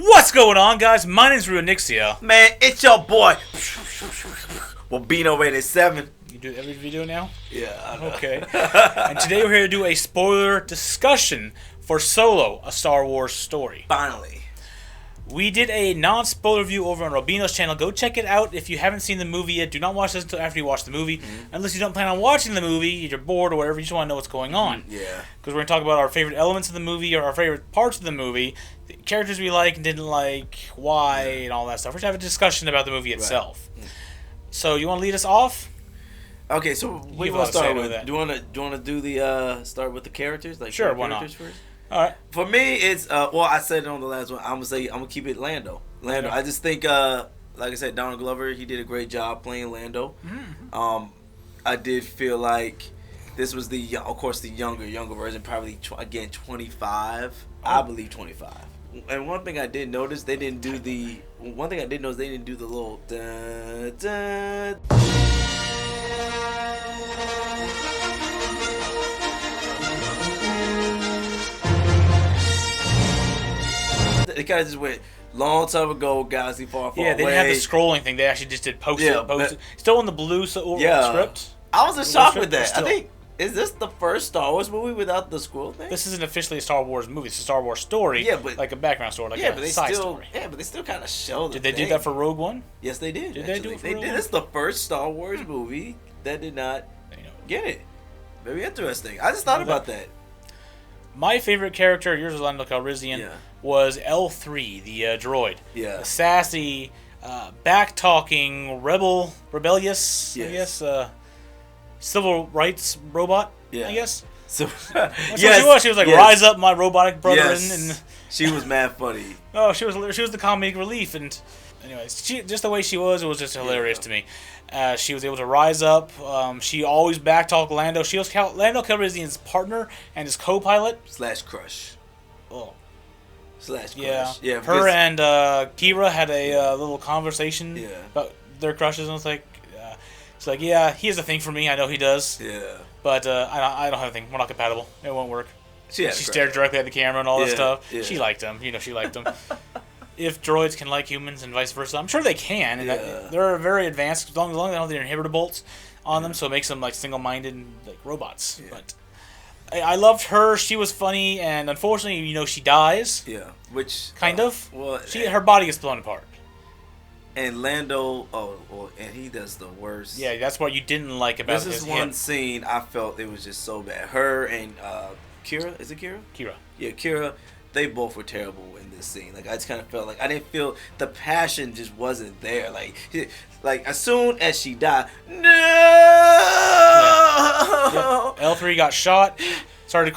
What's going on, guys? My name's Ruinixia. Man, it's your boy, Robino 87. You do every video now? Yeah, I know. Okay. And today we're here to do a spoiler discussion for Solo, a Star Wars story. Finally. We did a non-spoiler review over on Robino's channel. Go check it out if you haven't seen the movie yet. Do not watch this until after you watch the movie. Unless you don't plan on watching the movie, you're bored or whatever, you just want to know what's going on. Yeah. Because we're going to talk about our favorite elements of the movie, or our favorite parts of the movie, the characters we like and didn't like, why, and all that stuff. We're going to have a discussion about the movie itself. Right. So, you want to lead us off? Okay, so what do you want to start with? Do you want to do the start with the characters? Like sure, why not? First? All right. For me, it's well, I said it on the last one. I'm gonna keep it Lando. Lando. I just think, like I said, Donald Glover, he did a great job playing Lando. I did feel like this was of course, the younger version, probably 25. I believe 25. And one thing I did notice, they didn't do the little dun, dun. They kind of just went long time ago, galaxy far, far away. Yeah, they didn't have the scrolling thing. They actually just did post it. Still in the blue script. I was in shock with that. I think, is this the first Star Wars movie without the scroll thing? This isn't officially a Star Wars movie. It's a Star Wars story. Yeah, but like a background story, like a side story. Yeah, but they still kind of show the Did they do that for Rogue One? Yes, they did. Did they do it for Rogue One? This is the first Star Wars movie that did not get it. Very interesting. I just thought about that. My favorite character, yours was Lando Calrissian, was L3, the droid. Yeah. The sassy, back-talking, rebellious, I guess, civil rights robot, I guess. So, That's what she was. She was like, rise up, my robotic brethren. And she was mad funny. Oh, she was the comedic relief. And anyways, just the way she was, it was just hilarious to me. She was able to rise up. She always backtalked Lando. She was Lando Calrissian's partner and his co-pilot. / crush. Oh. / crush. Yeah. Her and qi'ra had a little conversation about their crushes, and it's like, yeah, he has a thing for me. I know he does. Yeah. But I don't have a thing. We're not compatible. It won't work. She stared directly at the camera and all that stuff. Yeah. She liked him. She liked him. If droids can like humans and vice versa, I'm sure they can. And they're very advanced as long as they don't have their inhibitor bolts on them, so it makes them like single-minded like robots. Yeah. But I loved her. She was funny, and unfortunately, she dies. Yeah, which kind of. Well, her body gets blown apart. And Lando, and he does the worst. Yeah, that's what you didn't like about this. This is one scene I felt it was just so bad. Her and Qi'ra, is it Qi'ra? Qi'ra. Yeah, Qi'ra. They both were terrible in this scene. Like, I just kind of felt like I didn't feel the passion just wasn't there. Like as soon as she died, no. Yeah. L3 got shot. Started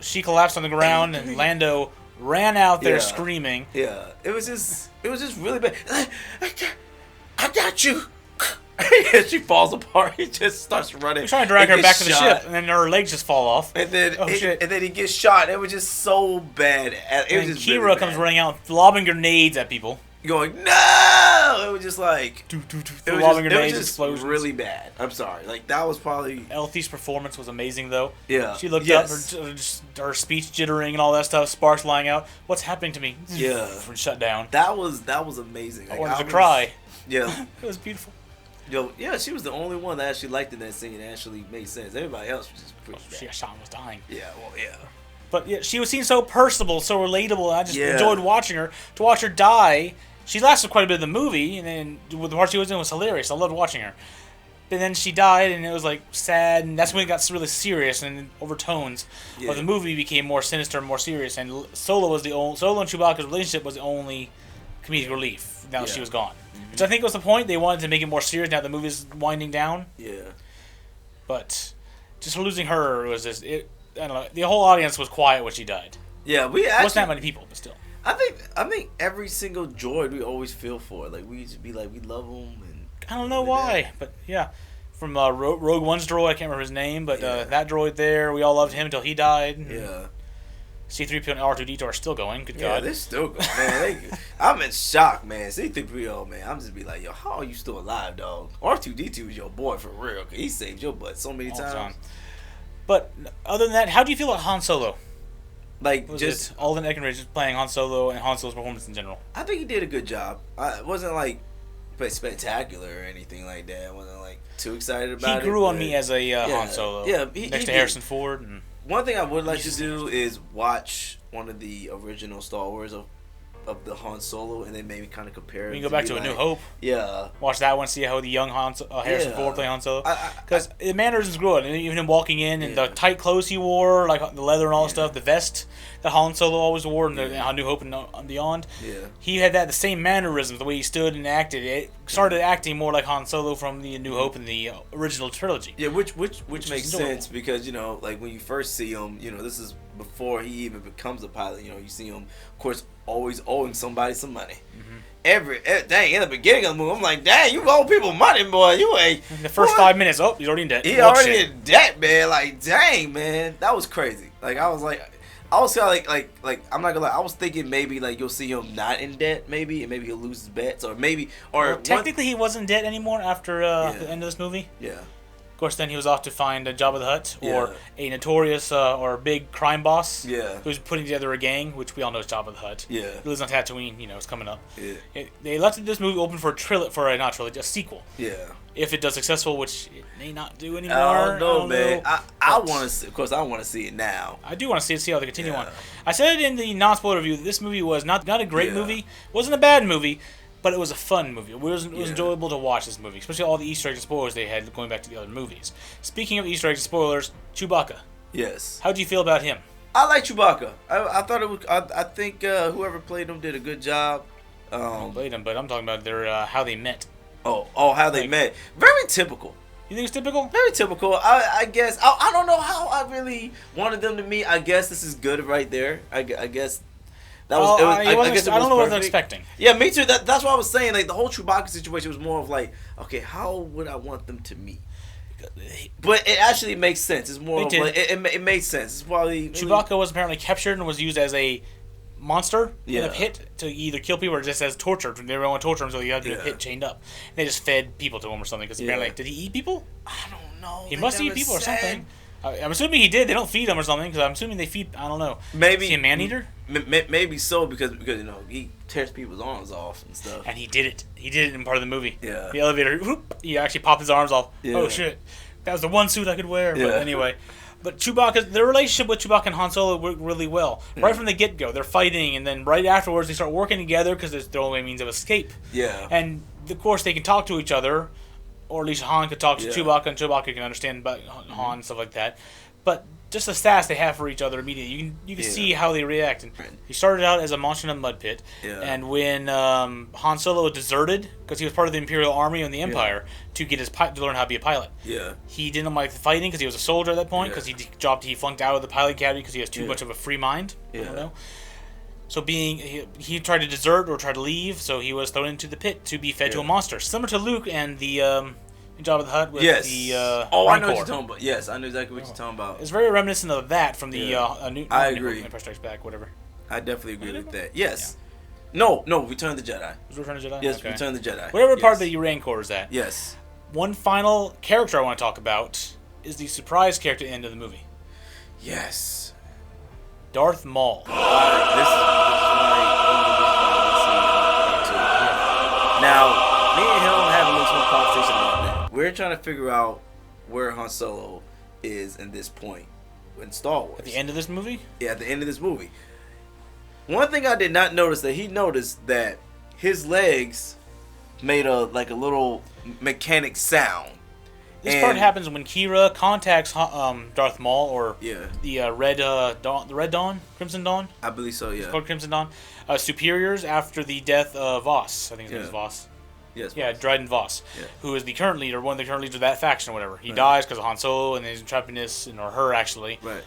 she collapsed on the ground, and Lando ran out there screaming. Yeah, it was just really bad. I got you. She falls apart. He just starts running. He's trying to drag her back to the ship, and then her legs just fall off. And then, and then he gets shot. It was just so bad. And qi'ra comes running out, lobbing grenades at people. Going, no! It was just like... lobbing grenades, explosions. Really bad. I'm sorry. Like, that was probably... L3's performance was amazing, though. Yeah. She looked up, her speech jittering and all that stuff, sparks flying out. What's happening to me? Yeah. And shut down. That was amazing. Like, I wanted to cry. Yeah. It was beautiful. Yeah, she was the only one that actually liked in that scene and actually made sense. Everybody else was just pretty bad. She got shot and was dying. Yeah, well, yeah. But yeah, she seemed so personable, so relatable, and I just enjoyed watching her. To watch her die, she lasted quite a bit of the movie, and then the part she was in was hilarious. I loved watching her. But then she died, and it was like sad, and that's when it got really serious and overtones. Yeah. But the movie became more sinister and more serious, and Solo and Chewbacca's relationship was the only comedic relief now that she was gone. Which I think was the point. They wanted to make it more serious now the movie's winding down. Yeah. But just losing her was just... I don't know. The whole audience was quiet when she died. Yeah, we actually... wasn't that many people, but still. I think every single droid we always feel for. Like, we just be like, we love them. And I don't know why, but yeah. From Rogue One's droid, I can't remember his name, but that droid there, we all loved him until he died. Yeah. C-3PO and R2-D2 are still going. Good God. Yeah, they're still going, man. I'm in shock, man. C-3PO, man. I'm just be like, yo, how are you still alive, dog? R2-D2 is your boy for real. Cause he saved your butt so many times. But other than that, how do you feel about Han Solo? Like Was just it Alden Ehrenreich just playing Han Solo and Han Solo's performance in general? I think he did a good job. It wasn't like spectacular or anything like that. I wasn't like too excited about it. He grew on me as a Han Solo. Yeah, next to Harrison Ford. And one thing I would like to do is watch one of the original Star Wars of the Han Solo, and then maybe kind of compare. We can go back to A New Hope. Yeah. Watch that one, see how the young Harrison Ford play Han Solo. Because the mannerisms grew on, and even him walking in and the tight clothes he wore, like the leather and all that stuff, the vest that Han Solo always wore in A New Hope and Beyond. Yeah. He had the same mannerisms, the way he stood and acted. It started acting more like Han Solo from the New Hope and the original trilogy. Yeah, which makes sense because like when you first see him, this is before he even becomes a pilot. You see him, of course, always owing somebody some money. Mm-hmm. Dang, in the beginning of the movie, I'm like, dang, you owe people money, boy. You ain't. In the first 5 minutes, he's already in debt. He already in debt, man. Like, dang, man, that was crazy. Like, I was kind of like I'm not gonna lie. I was thinking maybe like you'll see him not in debt, maybe, and maybe he'll lose his bets, or technically he wasn't in debt anymore after the end of this movie. Yeah. Of course, then he was off to find Jabba the Hutt or a notorious or big crime boss. Yeah. Who's putting together a gang, which we all know is Jabba the Hutt. Yeah. He lives on Tatooine. It's coming up. Yeah. They left this movie open for a sequel. Yeah. If it does successful, which it may not do anymore. I don't know, man. I want to see. Of course, I want to see it now. I do want to see how they continue on. I said in the non-spoiler review that this movie was not a great movie. Wasn't a bad movie. But it was a fun movie. It was enjoyable to watch this movie, especially all the Easter eggs and spoilers they had going back to the other movies. Speaking of Easter eggs and spoilers, Chewbacca. Yes. How do you feel about him? I like Chewbacca. I thought it was. I think whoever played him did a good job. Played him, but I'm talking about their how they met. How they met. Very typical. You think it's typical? Very typical. I guess. I don't know how I really wanted them to meet. I guess this is good right there. I guess. I don't know what they're expecting. Yeah, me too. That's what I was saying. Like the whole Chewbacca situation was more of like, okay, how would I want them to meet? But it actually makes sense. It's more of like it made sense. It's probably Chewbacca was apparently captured and was used as a monster in a pit to either kill people or just as torture. They didn't want to torture him, so he had to be in a pit chained up. And they just fed people to him or something. Because apparently, did he eat people? I don't know. He must eat people or something. I'm assuming he did. They don't feed him or something because I'm assuming they feed. I don't know. Maybe is he a man eater? Maybe so because he tears people's arms off and stuff. And he did it. He did it in part of the movie. Yeah. The elevator. Whoop, he actually popped his arms off. Yeah. Oh shit! That was the one suit I could wear. Yeah. But anyway. But Chewbacca, the relationship with Chewbacca and Han Solo worked really well. Yeah. Right from the get-go, they're fighting, and then right afterwards they start working together because it's their only means of escape. Yeah. And of course they can talk to each other, or at least Han could talk to Chewbacca, and Chewbacca can understand about Han and stuff like that. But just the stats they have for each other immediately, you can see how they react. And he started out as a monster in a mud pit, and when Han Solo deserted because he was part of the Imperial Army and the Empire to get to learn how to be a pilot. Yeah, he didn't like fighting because he was a soldier at that point because he flunked out of the pilot academy because he has too much of a free mind. I don't know. So he tried to desert or try to leave, so he was thrown into the pit to be fed to a monster, similar to Luke and the. Jabba the Hutt with the I know what you're talking about. Yes, I know exactly what you're talking about. It's very reminiscent of that from the I agree. Empire Strikes Back, whatever. I definitely agree with that. Yes. Yeah. No, Return of the Jedi. Return of the Jedi? Yes, okay. Return of the Jedi. Whatever part of the Rancor is that. Yes. One final character I want to talk about is the surprise character at the end of the movie. Yes. Darth Maul. This is now, me and him have a little small conversation about that. We're trying to figure out where Han Solo is in this point in Star Wars. At the end of this movie? Yeah, at the end of this movie. One thing I did not notice that he noticed that his legs made a little mechanic sound. This part happens when qi'ra contacts Darth Maul or the Red Dawn, Crimson Dawn. I believe so. Yeah. It's called Crimson Dawn. Superiors after the death of Voss. I think his name is Voss. Yes. Yeah, Dryden Voss, who is the current leader, one of the current leaders of that faction or whatever. He dies because of Han Solo and he's trapped in this, or her actually. Right.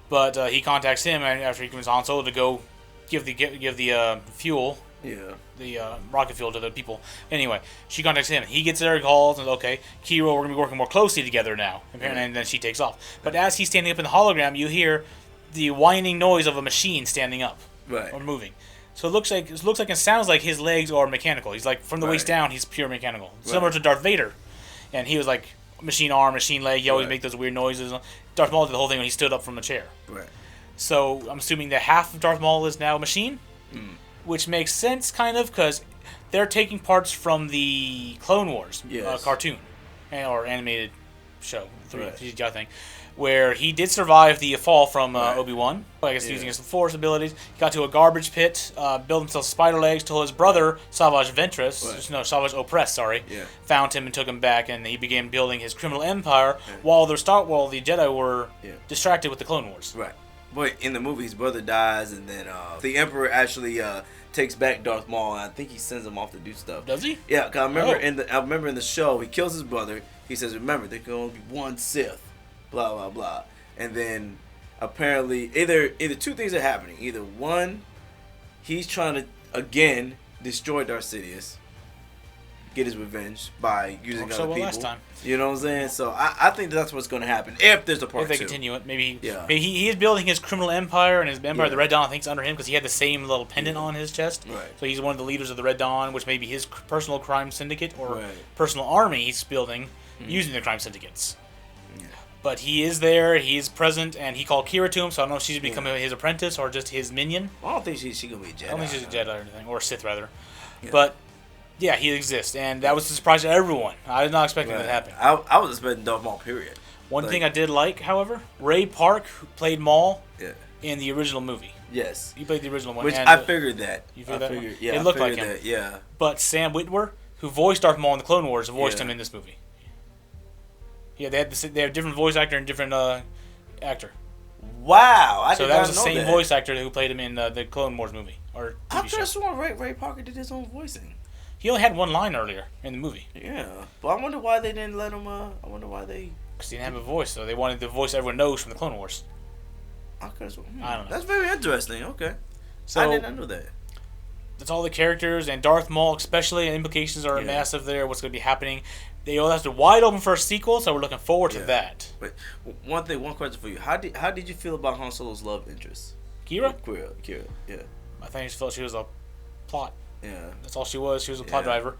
But he contacts him after he convinces Han Solo to go give the fuel. Yeah. The rocket fuel to the people. Anyway, she contacts him. He gets there, calls, and okay, qi'ra, we're going to be working more closely together now. And then she takes off. But as he's standing up in the hologram, you hear the whining noise of a machine standing up. Right. Or moving. So it looks like and sounds like his legs are mechanical. He's like, from the waist down, he's pure mechanical. Similar to Darth Vader. And he was like, machine arm, machine leg. He always make those weird noises. Darth Maul did the whole thing when he stood up from a chair. Right. So I'm assuming that half of Darth Maul is now a machine, which makes sense, kind of, because they're taking parts from the Clone Wars cartoon or animated show, CGI thing, where he did survive the fall from Obi-Wan. I guess using his Force abilities. He got to a garbage pit, built himself spider legs, till his brother, Savage Savage Opress, found him and took him back, and he began building his criminal empire while the Jedi were distracted with the Clone Wars. Right. But in the movie, his brother dies, and then the Emperor actually takes back Darth Maul, and I think he sends him off to do stuff. Does he? Yeah, because I remember in the show, he kills his brother. He says, "Remember, there can only be one Sith." Blah blah blah, and then apparently either two things are happening. Either one, he's trying to again destroy Darth Sidious, get his revenge by using other people. Last time. You know what I'm saying? So I think that's what's going to happen if there's a part 2. If they continue it, maybe he is building his criminal empire, and his empire, the Red Dawn, I think, is under him because he had the same little pendant on his chest. Right. So he's one of the leaders of the Red Dawn, which may be his personal crime syndicate or personal army he's building using the crime syndicates. Yeah. But he is there, he is present, and he called qi'ra to him, so I don't know if she's becoming his apprentice or just his minion. I don't think she's going to be a Jedi. I don't think she's a Jedi or anything, or a Sith, rather. Yeah. But yeah, he exists, and that was a surprise to everyone. I did not expect that to happen. I was expecting Darth Maul, period. One thing I did like, however, Ray Park, who played Maul in the original movie. Yes. He played the original one. Which I figured that. You figured that? Yeah, it looked like him. Yeah. But Sam Witwer, who voiced Darth Maul in the Clone Wars, voiced him in this movie. Yeah, they have different voice actor and different actor. Wow, so that was the same voice actor who played him in the Clone Wars movie or TV I could show. have sworn Ray Parker did his own voicing. He only had one line earlier in the movie. Yeah, but I wonder why they didn't let him. I wonder why they. Because he didn't have a voice, so they wanted the voice everyone knows from the Clone Wars. I could have sworn. I don't know. That's very interesting. Okay, so I did not know that. That's all the characters, and Darth Maul especially. Implications are massive there. What's going to be happening? They all have to wide open for a sequel, so we're looking forward to that. But one question for you: How did you feel about Han Solo's love interest? Qi'ra, yeah. I think I just felt she was a plot. Yeah, that's all she was. She was a plot driver.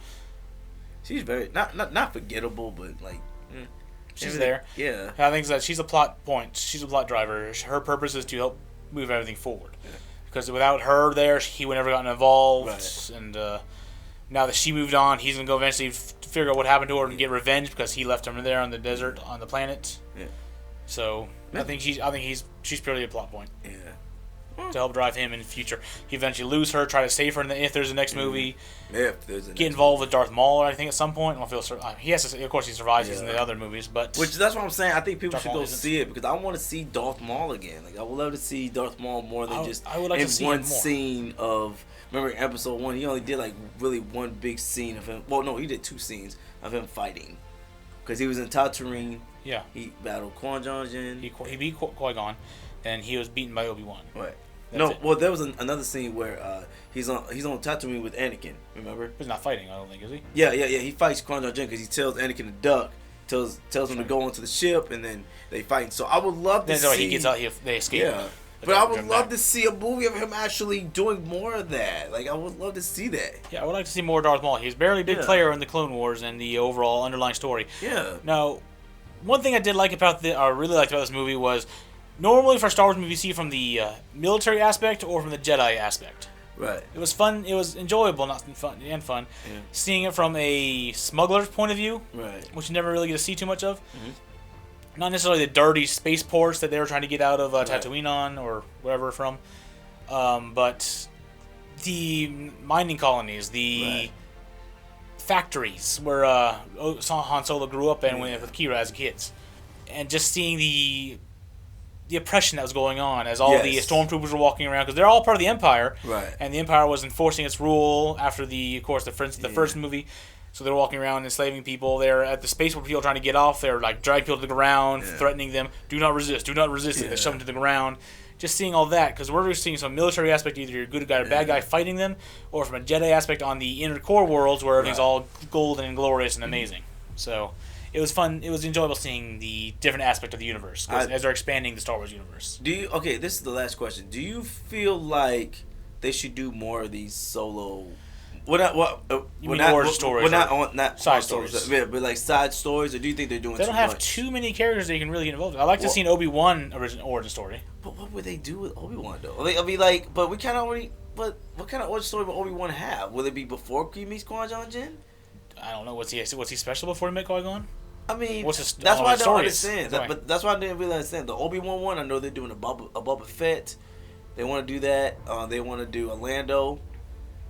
She's very not forgettable, but like she's there. Yeah, I think that she's a plot point. She's a plot driver. Her purpose is to help move everything forward. Because without her there, he would never gotten involved. Right. And now that she moved on, he's gonna go eventually figure out what happened to her and get revenge because he left her there on the desert on the planet. Yeah. So I think she's purely a plot point. Yeah. To help drive him in the future. He eventually lose her, try to save her if there's a next movie. If there's a get involved with Darth Maul, I think, at some point. I don't feel he has to. Of course, he survives in the other movies, but that's what I'm saying. I think people should go see it because I want to see Darth Maul again. Like I would love to see Darth Maul more than just in one scene of. Remember in episode 1, he only did like really one big scene of him. Well, no, he did 2 scenes of him fighting because he was in Tatooine. Yeah, he battled Qui-Gon Jinn. He beat Qui-Gon, and he was beaten by Obi-Wan. Right. Well, there was another scene where he's on Tatooine with Anakin. Remember? He's not fighting, I don't think, is he? Yeah. He fights Qui-Gon Jinn because he tells Anakin to duck, tells him to go onto the ship, and then they fight. So I would love to see. He gets out. They escape. Yeah. But I would love to see a movie of him actually doing more of that. Like, I would love to see that. Yeah, I would like to see more Darth Maul. He's barely a big player in the Clone Wars and the overall underlying story. Yeah. Now, one thing I really liked about this movie was normally for a Star Wars movie, you see from the military aspect or from the Jedi aspect. Right. It was fun. It was enjoyable, not fun, seeing it from a smuggler's point of view, right, which you never really get to see too much of. Mm-hmm. Not necessarily the dirty spaceports that they were trying to get out of Tatooine on or wherever from, but the mining colonies, the factories where Han Solo grew up and went with Qi'ra as kids, and just seeing the oppression that was going on as all the stormtroopers were walking around because they're all part of the Empire, right? And the Empire was enforcing its rule after the first movie. So they're walking around enslaving people. They're at the spaceport, people trying to get off. They're like dragging people to the ground, threatening them. Do not resist. Do not resist. They shove them to the ground. Just seeing all that, because we're seeing some military aspect, either you're a good guy or bad guy fighting them, or from a Jedi aspect on the inner core worlds where everything's all golden and glorious and amazing. So it was fun. It was enjoyable seeing the different aspect of the universe as they're expanding the Star Wars universe. Okay, this is the last question. Do you feel like they should do more of these solo? Origin stories? Not side stories, but like side stories. Or do you think they're doing? They don't have too many characters that you can really get involved with. I like to see an Obi-Wan origin story. But what would they do with Obi-Wan though? I mean, like, but we kind of already. But what kind of origin story would Obi-Wan have? Will it be before he meets Qui-Gon Jinn? I don't know. Was he special before he met Qui-Gon? I mean, that's why I don't understand. But that's why I didn't really understand. The Obi-Wan one, I know they're doing a Boba Fett. They want to do that. They want to do a Lando.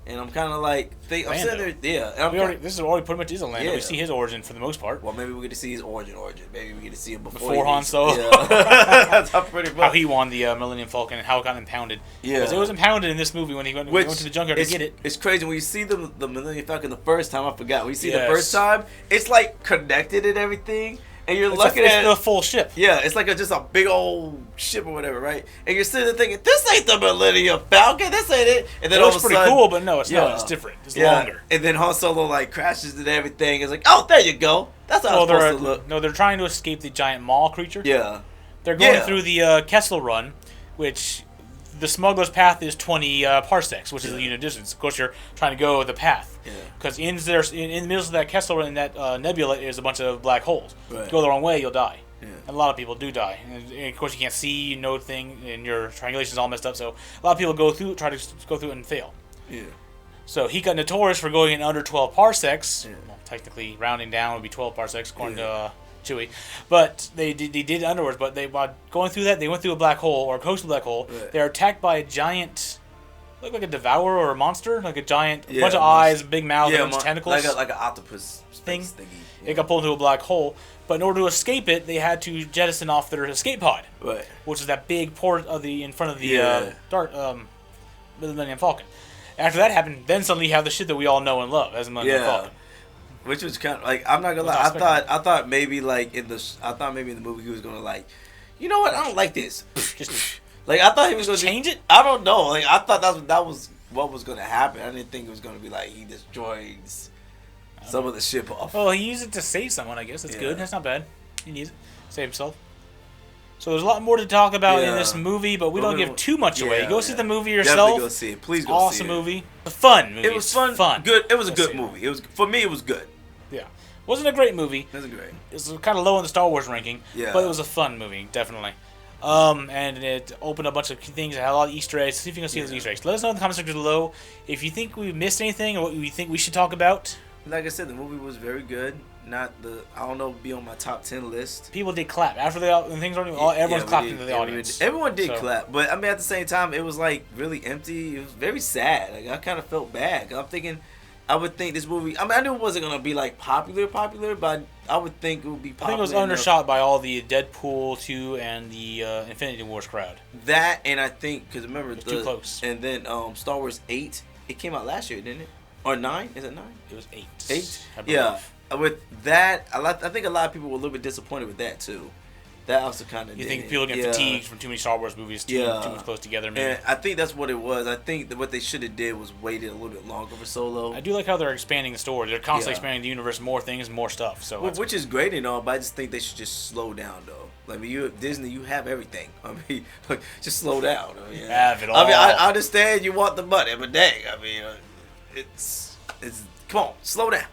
And I'm kind of like, I'm sitting there, yeah. This is already pretty much is a Lando. Yeah. We see his origin for the most part. Well, maybe we get to see his origin. Maybe we get to see him before Han Solo. Yeah. That's pretty much. How he won the Millennium Falcon and how it got impounded. Yeah. Because it was impounded in this movie when he went to the junkyard to get it. It's crazy. When you see the Millennium Falcon the first time, I forgot. When you see the first time, it's like connected and everything. And you're looking at the full ship. Yeah, it's like just a big old ship or whatever, right? And you're sitting there thinking, this ain't the Millennium Falcon, this ain't it. And then all of a sudden, pretty cool, but no, it's not. It's different. It's longer. And then Han Solo like crashes and everything. It's like, oh, there you go. That's how it's supposed to look. No, they're trying to escape the giant Maul creature. Yeah. They're going through the Kessel Run, which the smuggler's path is 20 parsecs, which is the unit distance. Of course, you're trying to go the path. Because in the middle of that Kessel Run, in that nebula, is a bunch of black holes. Right. If you go the wrong way, you'll die. Yeah. And a lot of people do die. And of course, you can't see, no thing, and your triangulation's all messed up. So a lot of people try to go through it and fail. Yeah. So he got notorious for going in under 12 parsecs. Yeah. Well, technically, rounding down would be 12 parsecs, according to Chewie. But they did underwards. But while going through that, they went through a black hole, or a coastal black hole. Right. They are attacked by a giant... Look like a devourer or a monster, like a giant, bunch of eyes, big mouth, and tentacles, like an octopus thingy. Yeah. It got pulled into a black hole, but in order to escape it, they had to jettison off their escape pod, right? Which is that big port in front of the Millennium Falcon. After that happened, then suddenly you have the shit that we all know and love as a Millennium Falcon. Which was kind of like, I'm not gonna lie, I thought maybe like in the movie he was gonna like, you know what, I don't like this. Just like, I thought he was going to change it. I don't know. Like, I thought that was what was going to happen. I didn't think it was going to be like he destroys some of the ship off. Well, he used it to save someone. I guess that's good. That's not bad. He needs it. Save himself. So there's a lot more to talk about in this movie, but we don't give too much away. Go see the movie yourself. Definitely go see it. Please go see it. Awesome movie. A fun movie. It was fun. Good. It was a good movie. For me, it was good. Yeah. Wasn't a great movie. It wasn't great. It was kind of low in the Star Wars ranking. Yeah. But it was a fun movie, definitely. And it opened a bunch of things. It had a lot of Easter eggs. See if you can see those Easter eggs. Let us know in the comment section below if you think we missed anything or what you think we should talk about. Like I said, the movie was very good. I don't know, be on my top 10 list. People did clap after when things were everyone's clapped into the audience. Everyone did clap, but I mean at the same time it was like really empty. It was very sad. Like I kind of felt bad. I'm thinking, I would think this movie. I mean I knew it wasn't gonna be like popular, but I would think it would be popular. I think it was undershot by all the Deadpool 2 and the Infinity Wars crowd. That and I think because remember it was too close. And then Star Wars 8. It came out last year, didn't it? Or 9? Is it 9? It was 8. 8. Yeah. With that, I think a lot of people were a little bit disappointed with that too. That also kind of. You think people get fatigued from too many Star Wars movies too much close together? Maybe. And I think that's what it was. I think that what they should have did was waited a little bit longer for Solo. I do like how they're expanding the story. They're constantly expanding the universe, more things, more stuff. So which is great and all, but I just think they should just slow down though. Like Disney, you have everything. I mean, just slow down. I mean, you have it all. I mean, I understand you want the money, but dang, I mean, it's come on, slow down.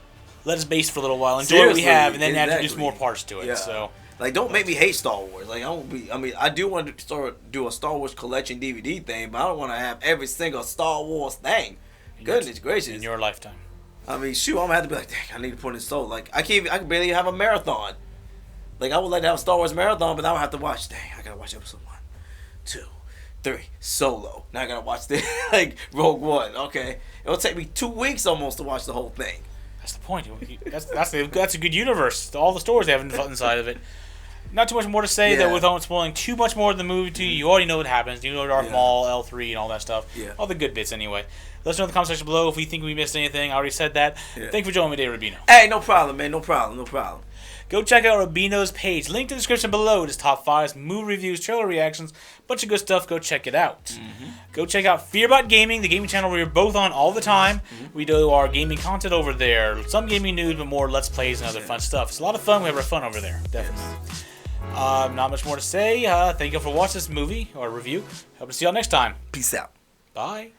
Let us base for a little while, enjoy what we have, and then introduce more parts to it. Yeah. So, like, don't make me hate Star Wars. Like, I do want to do a Star Wars collection DVD thing, but I don't want to have every single Star Wars thing. Goodness gracious! In your lifetime. I mean, shoot, I'm gonna have to be like, dang, I need to put in Solo. Like, I can barely have a marathon. Like, I would like to have a Star Wars marathon, but now I have to watch. Dang, I gotta watch episode 1, 2, 3, Solo. Now I gotta watch this, like Rogue One. Okay, it'll take me 2 weeks almost to watch the whole thing. That's the point. That's a good universe. All the stories they have inside of it. Not too much more to say though, without spoiling too much more of the movie to you. You already know what happens. You know Darth Maul, L3, and all that stuff. Yeah. All the good bits anyway. Let us know in the comment section below if you think we missed anything. I already said that. Thank you for joining me today, Robino. Hey, no problem, man. No problem. Go check out Robino's page. Link in the description below. It is top 5s, movie reviews, trailer reactions, bunch of good stuff. Go check it out. Mm-hmm. Go check out Fearbot Gaming, the gaming channel we're both on all the time. Mm-hmm. We do our gaming content over there. Some gaming news, but more Let's Plays and other fun stuff. It's a lot of fun. We have our fun over there. Definitely. Not much more to say. Thank you for watching this movie or review. Hope to see y'all next time. Peace out. Bye.